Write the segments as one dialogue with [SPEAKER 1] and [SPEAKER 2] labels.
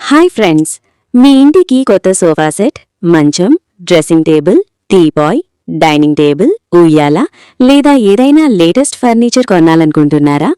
[SPEAKER 1] Hi friends, మీ ఇంటికి కొత్త sofa set, మంచం, dressing table, teapoy, dining table, ఉయ్యాల లేదా ఏదైనా లేటెస్ట్ ఫర్నిచర్ కొనాలనుకుంటున్నారా?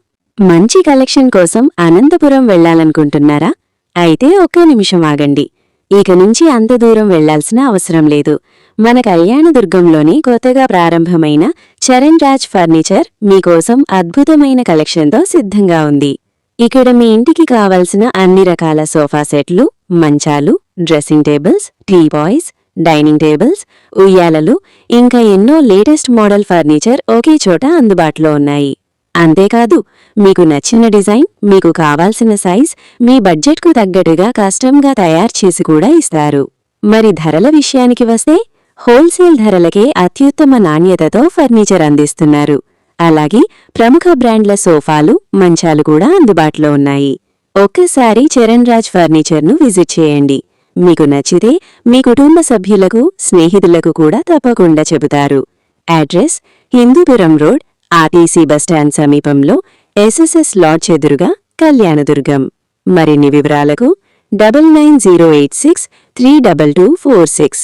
[SPEAKER 1] మంచి కలెక్షన్ కోసం అనంతపురం వెళ్లాలనుకుంటున్నారా? అయితే ఒక్క నిమిషం ఆగండి. ఇక నుంచి అంత దూరం వెళ్లాల్సిన అవసరం లేదు. మన కళ్యాణదుర్గంలోని కొత్తగా ప్రారంభమైన చరణ్ రాజ్ ఫర్నిచర్ మీకోసం అద్భుతమైన కలెక్షన్తో సిద్ధంగా ఉంది. ఇక్కడ మీ ఇంటికి కావలసిన అన్ని రకాల సోఫా సెట్లు, మంచాలు, డ్రెస్సింగ్ టేబుల్స్, టీపాయ్స్, డైనింగ్ టేబుల్స్, ఉయ్యాలలు ఇంకా ఎన్నో లేటెస్ట్ మోడల్ ఫర్నిచర్ ఒకే చోట అందుబాటులో ఉన్నాయి. అంతేకాదు, మీకు నచ్చిన డిజైన్, మీకు కావాల్సిన సైజ్, మీ బడ్జెట్కు తగ్గట్టుగా కస్టమ్గా తయారు చేసి కూడా ఇస్తారు. మరి ధరల విషయానికి వస్తే హోల్సేల్ ధరలకే అత్యుత్తమ నాణ్యతతో ఫర్నిచర్ అందిస్తున్నారు. అలాగే ప్రముఖ బ్రాండ్ల సోఫాలు, మంచాలు కూడా అందుబాటులో ఉన్నాయి. ఒక్కసారి చరణ్ రాజ్ ఫర్నిచర్ను విజిట్ చేయండి. మీకు నచ్చితే మీ కుటుంబ సభ్యులకు, స్నేహితులకు కూడా తప్పకుండా చెబుతారు. Address: Hindupuram road, RTC bus stand సమీపంలో, ఎస్ఎస్ఎస్ లాడ్జ్ ఎదురుగా, కళ్యాణదుర్గం. మరిన్ని వివరాలకు 9908632246,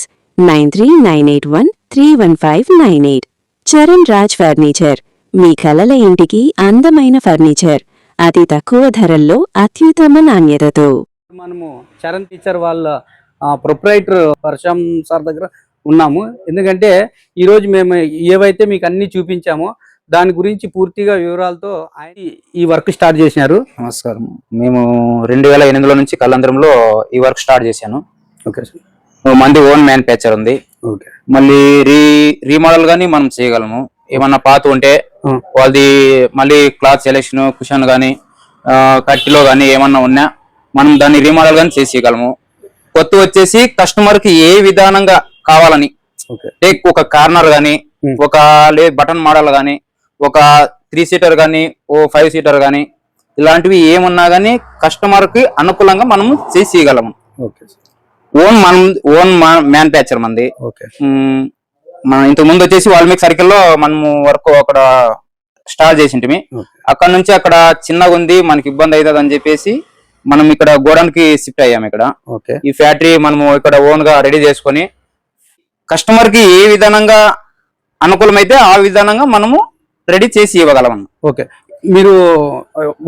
[SPEAKER 1] 9398131598. చరణ్ రాజ్ ఫర్నిచర్, మీ కలల ఇంటికి అందమైన ఫర్నిచర్ అతి తక్కువ ధరల్లో అత్యుత్తమ నాణ్యతతో.
[SPEAKER 2] మనము చరణ్ టీచర్ వాళ్ళ ప్రొప్రైటర్ పరశురామ్ సార్ దగ్గర ఉన్నాము. ఎందుకంటే ఈరోజు మేము ఏవైతే మీకు అన్ని చూపించామో దాని గురించి పూర్తిగా వివరాలతో ఆయన ఈ వర్క్ స్టార్ట్ చేసినారు.
[SPEAKER 3] నమస్కారం. మేము 2008లో నుంచి కళ్యాణదుర్గంలో ఈ వర్క్ స్టార్ట్ చేశాను.
[SPEAKER 2] Okay sir.
[SPEAKER 3] మంది ఓన్ మ్యానుఫ్యాక్చర్ ఉంది.
[SPEAKER 2] ఓకే.
[SPEAKER 3] మళ్ళీ రీమోడల్ గానీ మనం చేయగలము. ఏమన్నా పాత ఉంటే వాళ్ళది మళ్ళీ క్లాత్ సెలెక్షన్, కుషన్ గానీ, కట్టిలో గానీ ఏమన్నా ఉన్నా మనం దాన్ని రీమోడల్ గానీ చేసేయగలము. కొత్త వచ్చేసి కస్టమర్ కి ఏ విధానంగా కావాలని, ఒక కార్నర్ గానీ, ఒక బటన్ మోడల్ గానీ, ఒక 3 సీటర్ గానీ, 5 సీటర్ గానీ, ఇలాంటివి ఏమున్నా గానీ కస్టమర్ కి అనుకూలంగా మనము చేసేయగలము. ఓన్ మ్యానుఫ్యాక్చర్ మంది. మనం ఇంతకు ముందు వచ్చేసి వాల్మీకి సర్కిల్లో మనము వర్క్ అక్కడ స్టార్ట్ చేసింటిమి. అక్కడ నుంచి అక్కడ చిన్నగా ఉంది, మనకి ఇబ్బంది అవుతుంది అని చెప్పేసి మనం ఇక్కడ గోడౌన్కి షిఫ్ట్ అయ్యాము. ఇక్కడ ఈ ఫ్యాక్టరీ మనము ఇక్కడ ఓన్ గా రెడీ చేసుకొని కస్టమర్ కి ఏ విధానంగా అనుకూలమైతే ఆ విధానంగా మనము రెడీ చేసి ఇవ్వగలం.
[SPEAKER 2] ఓకే. మీరు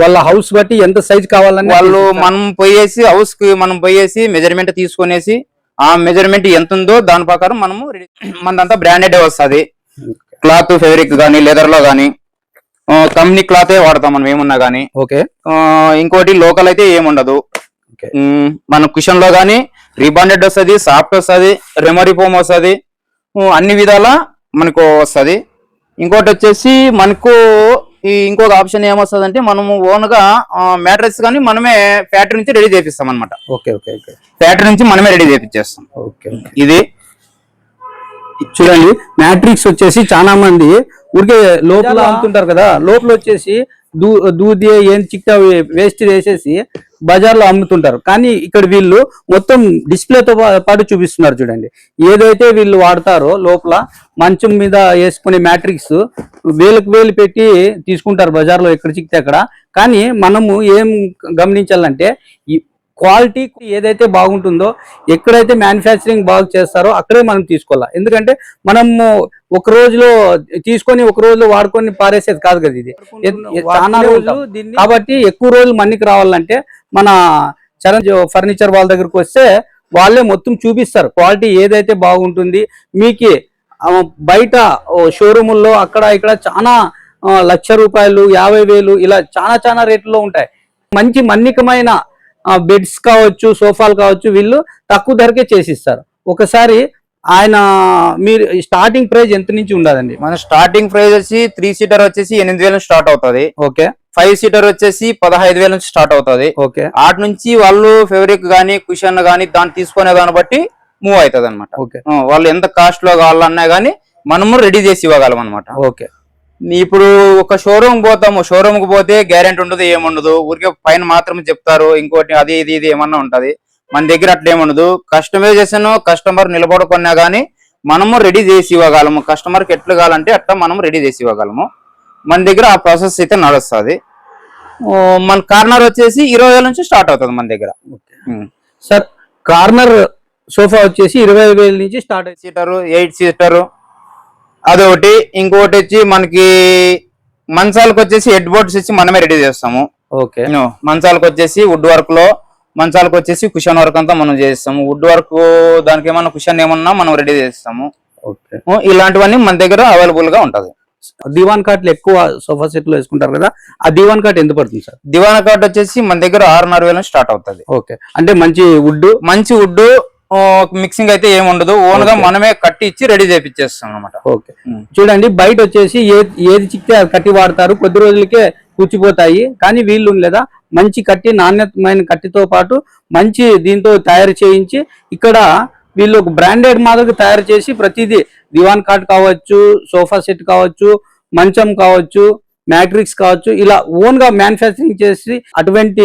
[SPEAKER 2] వాళ్ళ హౌస్ బట్టి ఎంత సైజ్ కావాలని
[SPEAKER 3] వాళ్ళు మనం పోయేసి హౌస్ కి మనం పోయేసి మెజర్మెంట్ తీసుకునేసి ఆ మెజర్మెంట్ ఎంత ఉందో దాని ప్రకారం మనము మనదంతా బ్రాండెడ్ వస్తుంది. క్లాత్ ఫెబ్రిక్ గానీ, లెదర్ లో గానీ కంపెనీ క్లాతే వాడతాం మనం ఏమున్నా గానీ.
[SPEAKER 2] ఓకే.
[SPEAKER 3] ఇంకోటి లోకల్ అయితే ఏముండదు. మన కుషన్ లో గానీ రీబాండెడ్ వస్తుంది, సాఫ్ట్ వస్తుంది, రెమరీ ఫోమ్ వస్తుంది, అన్ని విధాలా మనకు వస్తుంది. ఇంకోటి వచ్చేసి మనకు ఇంకొక ఆప్షన్ ఏమొస్తుంది అంటే మనము ఓన్ గా మ్యాట్రెస్ గానీ మనమే ఫ్యాక్టరీ నుంచి రెడీ చేపిస్తాం అనమాట. ఫ్యాక్టరీ నుంచి మనమే రెడీ చేపించేస్తాం. ఇది
[SPEAKER 2] చూడండి, మ్యాట్రిక్స్ వచ్చేసి చాలా మంది ఊరికే లోపల అమ్ముతుంటారు కదా, లోపల వచ్చేసి దూది ఏం చిక్తా వేస్ట్ వేసేసి బజార్లో అమ్ముతుంటారు. కానీ ఇక్కడ వీళ్ళు మొత్తం డిస్ప్లేతో పాటు చూపిస్తున్నారు. చూడండి, ఏదైతే వీళ్ళు వాడతారో లోపల మంచం మీద వేసుకునే మ్యాట్రిక్స్ వేలకు వేలు పెట్టి తీసుకుంటారు బజార్లో ఎక్కడ చిక్తే అక్కడ. కానీ మనము ఏం గమనించాలంటే క్వాలిటీ ఏదైతే బాగుంటుందో, ఎక్కడైతే మ్యానుఫ్యాక్చరింగ్ బాగా చేస్తారో అక్కడే మనం తీసుకోవాలి. ఎందుకంటే మనము ఒక రోజులో తీసుకొని ఒక రోజులో వాడుకొని పారేసేది కాదు కదా, ఇది చాలా రోజులు. కాబట్టి ఎక్కువ రోజులు మన్నికి రావాలంటే మన చరణ్ ఫర్నిచర్ వాళ్ళ దగ్గరకు వస్తే వాళ్ళే మొత్తం చూపిస్తారు క్వాలిటీ ఏదైతే బాగుంటుంది. మీకు బయట షోరూముల్లో అక్కడ ఇక్కడ చాలా ₹1,00,000, 50,000 ఇలా చాలా రేట్లలో ఉంటాయి. మంచి మన్నికమైన బెడ్స్ కావచ్చు, సోఫాలు కావచ్చు, వీళ్ళు తక్కువ ధరకే చేసిస్తారు. ఒకసారి ఆయన మీరు స్టార్టింగ్ ప్రైస్ ఎంత నుంచి ఉండదండి?
[SPEAKER 3] మన స్టార్టింగ్ ప్రైస్ వచ్చి 3 సీటర్ వచ్చేసి 8,000 నుంచి స్టార్ట్ అవుతుంది.
[SPEAKER 2] ఓకే.
[SPEAKER 3] 5 సీటర్ వచ్చేసి 15,000 నుంచి స్టార్ట్ అవుతుంది.
[SPEAKER 2] ఓకే.
[SPEAKER 3] ఆటి నుంచి వాళ్ళు ఫెబ్రిక్ గానీ, కుషన్ గానీ దాన్ని తీసుకునే దాన్ని బట్టి మూవ్ అవుతుంది అనమాట. వాళ్ళు ఎంత కాస్ట్ లో కావాలన్నా గానీ మనము రెడీ చేసి ఇవ్వగలం అనమాట.
[SPEAKER 2] ఓకే.
[SPEAKER 3] ఇప్పుడు ఒక షోరూమ్ పోతాము, షోరూమ్ కు పోతే గ్యారెంటీ ఉండదు, ఏముండదు, ఊరికే పైన మాత్రం చెప్తారు, ఇంకోటి అది ఇది ఏమన్నా ఉంటది. మన దగ్గర అట్లా ఏముండదు. కస్టమైజేషన్ కస్టమర్ నిలబడుకున్నా గానీ మనము రెడీ చేసి ఇవ్వగలము. కస్టమర్ కి ఎట్లు కావాలంటే అట్లా మనం రెడీ చేసి ఇవ్వగలము. మన దగ్గర ఆ ప్రాసెస్ అయితే నడుస్తుంది. మన కార్నర్ వచ్చేసి 20,000 నుంచి స్టార్ట్ అవుతుంది మన దగ్గర.
[SPEAKER 2] సార్ కార్నర్ సోఫా వచ్చేసి 20,000 నుంచి స్టార్ట్ అవుతుంది.
[SPEAKER 3] సీటరు 8 సీటరు అదొకటి. ఇంకొకటి వచ్చి మనకి మంచాలకు వచ్చేసి హెడ్ బోర్డ్స్ వచ్చి మనమే రెడీ చేస్తాము.
[SPEAKER 2] ఓకే.
[SPEAKER 3] మంచాలకు వచ్చేసి వుడ్ వర్క్ లో, మంచాలకు వచ్చేసి కుషన్ వర్క్ అంతా మనం చేస్తాము. వుడ్ వర్క్ దానికి ఏమన్నా కుషన్ ఏమన్నా మనం రెడీ చేస్తాము.
[SPEAKER 2] ఓకే.
[SPEAKER 3] ఇలాంటివన్నీ మన దగ్గర అవైలబుల్ గా ఉంటది.
[SPEAKER 2] దివాన్ కాట్లు ఎక్కువ సోఫా సెట్ లో వేసుకుంటారు కదా, ఆ దివాన్ కాట్ ఎంత పడుతుంది సార్?
[SPEAKER 3] దివానా కాట్ వచ్చేసి మన దగ్గర 6,500 స్టార్ట్ అవుతుంది.
[SPEAKER 2] ఓకే. అంటే మంచి వుడ్
[SPEAKER 3] మిక్సింగ్ అయితే ఏమి ఉండదు, ఓన్ గా మనమే కట్టి ఇచ్చి రెడీ చేపిచ్చేస్తాం అనమాట.
[SPEAKER 2] ఓకే. చూడండి, బయట వచ్చేసి ఏది చిక్కితే అది కట్టి వాడతారు, కొద్ది రోజులకే కూర్చిపోతాయి. కానీ వీళ్ళు లేదా మంచి కట్టి, నాణ్యమైన కట్టితో పాటు మంచి దీంతో తయారు చేయించి ఇక్కడ వీళ్ళు ఒక బ్రాండెడ్ మాదిరి తయారు చేసి ప్రతిదీ దివాన్ కాట్ కావచ్చు, సోఫా సెట్ కావచ్చు, మంచం కావచ్చు, మ్యాట్రిక్స్ కావచ్చు, ఇలా ఓన్ గా మ్యానుఫ్యాక్చరింగ్ చేసి అటువంటి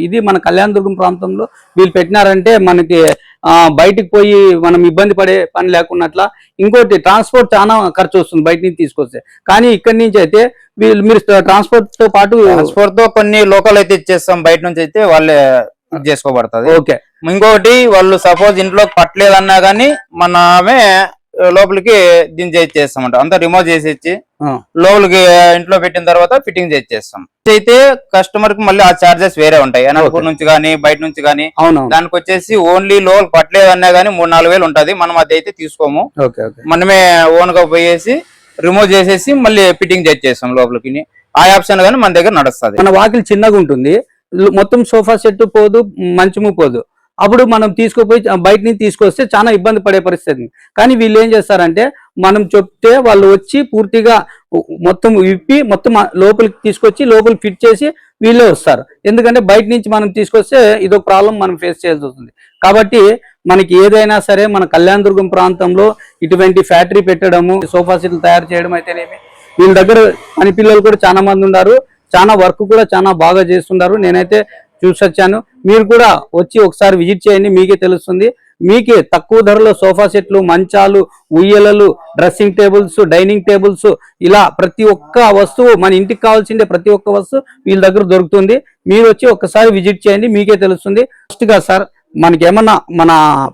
[SPEAKER 2] ఇది మన కళ్యాణదుర్గం ప్రాంతంలో వీళ్ళు పెట్టినారంటే మనకి బయటికి పోయి మనం ఇబ్బంది పడే పని లేకున్నట్ల. ఇంకోటి ట్రాన్స్పోర్ట్ చాలా ఖర్చు వస్తుంది బయట నుంచి తీసుకొస్తే. కానీ ఇక్కడి నుంచి అయితే మీరు ట్రాన్స్పోర్ట్ తో పాటు
[SPEAKER 3] కొన్ని లోకల్ అయితే ఇచ్చేస్తాం, బయట నుంచి అయితే వాళ్ళే చేసుకోబడుతుంది.
[SPEAKER 2] ఓకే.
[SPEAKER 3] ఇంకొకటి వాళ్ళు సపోజ్ ఇంట్లో పట్టలేదన్నా గానీ మనమే లోపలికి దీన్ని చేస్తామంట, అంతా రిమూవ్ చేసి లోపలికి ఇంట్లో పెట్టిన తర్వాత ఫిట్టింగ్ చేస్తాం. అయితే కస్టమర్ కి మళ్ళీ ఆ చార్జెస్ వేరే ఉంటాయి, అనంతపూర్ నుంచి గానీ బయట నుంచి గానీ. దానికి వచ్చేసి ఓన్లీ లోపల పట్టలేదన్నా గానీ 3-4 వేలు ఉంటది. మనం అది అయితే తీసుకోము, మనమే ఓన్ గా పోయేసి రిమూవ్ చేసేసి మళ్ళీ ఫిట్టింగ్ చేస్తాం లోపలికి. ఆ ఆప్షన్ గానీ మన దగ్గర నడుస్తుంది.
[SPEAKER 2] మన వాకిల్ చిన్నగా ఉంటుంది, మొత్తం సోఫా సెట్ పోదు, మంచము పోదు. అప్పుడు మనం తీసుకుపోయి బయట నుంచి తీసుకొస్తే చాలా ఇబ్బంది పడే పరిస్థితి. కానీ వీళ్ళు ఏం చేస్తారంటే మనం చెప్తే వాళ్ళు వచ్చి పూర్తిగా మొత్తం విప్పి మొత్తం లోపలికి తీసుకొచ్చి లోపల ఫిట్ చేసి వీళ్ళే వస్తారు. ఎందుకంటే బయట నుంచి మనం తీసుకొస్తే ఇదొక ప్రాబ్లం మనం ఫేస్ చేయాల్సి వస్తుంది. కాబట్టి మనకి ఏదైనా సరే మన కళ్యాణదుర్గం ప్రాంతంలో ఇటువంటి ఫ్యాక్టరీ పెట్టడము, సోఫా సెట్లు తయారు చేయడం అయితేనేమి, వీళ్ళ దగ్గర పని పిల్లలు కూడా చాలా మంది ఉన్నారు, చాలా వర్క్ కూడా చాలా బాగా చేస్తున్నారు. నేనైతే చూసొచ్చాను. మీరు కూడా వచ్చి ఒకసారి విజిట్ చేయండి, మీకే తెలుస్తుంది. మీకే తక్కువ ధరలో సోఫా సెట్లు, మంచాలు, ఉయ్యలలు, డ్రెస్సింగ్ టేబుల్స్, డైనింగ్ టేబుల్స్, ఇలా ప్రతి ఒక్క వస్తువు మన ఇంటికి కావాల్సిందే ప్రతి ఒక్క వస్తువు వీళ్ళ దగ్గర దొరుకుతుంది. మీరు వచ్చి ఒక్కసారి విజిట్ చేయండి, మీకే తెలుస్తుంది. ఫస్ట్ గా సార్ మనకి ఏమన్నా మన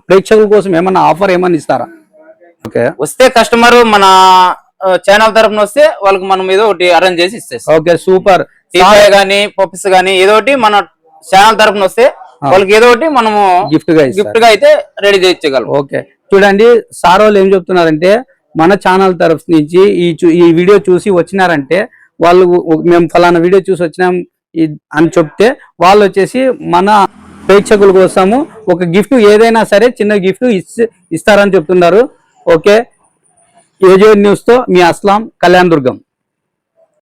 [SPEAKER 2] ప్రేక్షకుల కోసం ఏమన్నా ఆఫర్ ఏమన్నా ఇస్తారా? ఓకే.
[SPEAKER 3] వస్తే కస్టమర్ మన ఛానల్ తరఫున వస్తే వాళ్ళకి మనం ఏదో ఒకటి అరేంజ్ చేసి ఇస్తాం.
[SPEAKER 2] Okay, super.
[SPEAKER 3] టీపాయ్ గానీ పప్స్ గానీ ఏదో ఒకటి మన ఛానల్ తరఫున వస్తే వాళ్ళకి ఏదో ఒకటి మనము గిఫ్ట్ గా అయితే రెడీ చేయించగలం.
[SPEAKER 2] ఓకే. చూడండి, సార్ వాళ్ళు ఏం చెప్తున్నారంటే మన ఛానల్ తరఫు నుంచి ఈ వీడియో చూసి వచ్చినారంటే వాళ్ళు మేము ఫలానా వీడియో చూసి వచ్చినాం అని చెప్తే వాళ్ళు వచ్చేసి మన ప్రేక్షకుల కోసము ఒక గిఫ్ట్ ఏదైనా సరే చిన్న గిఫ్ట్ ఇస్తారని చెప్తున్నారు. ఓకే. ఏజే న్యూస్ తో మీ అస్లాం, కళ్యాణదుర్గం.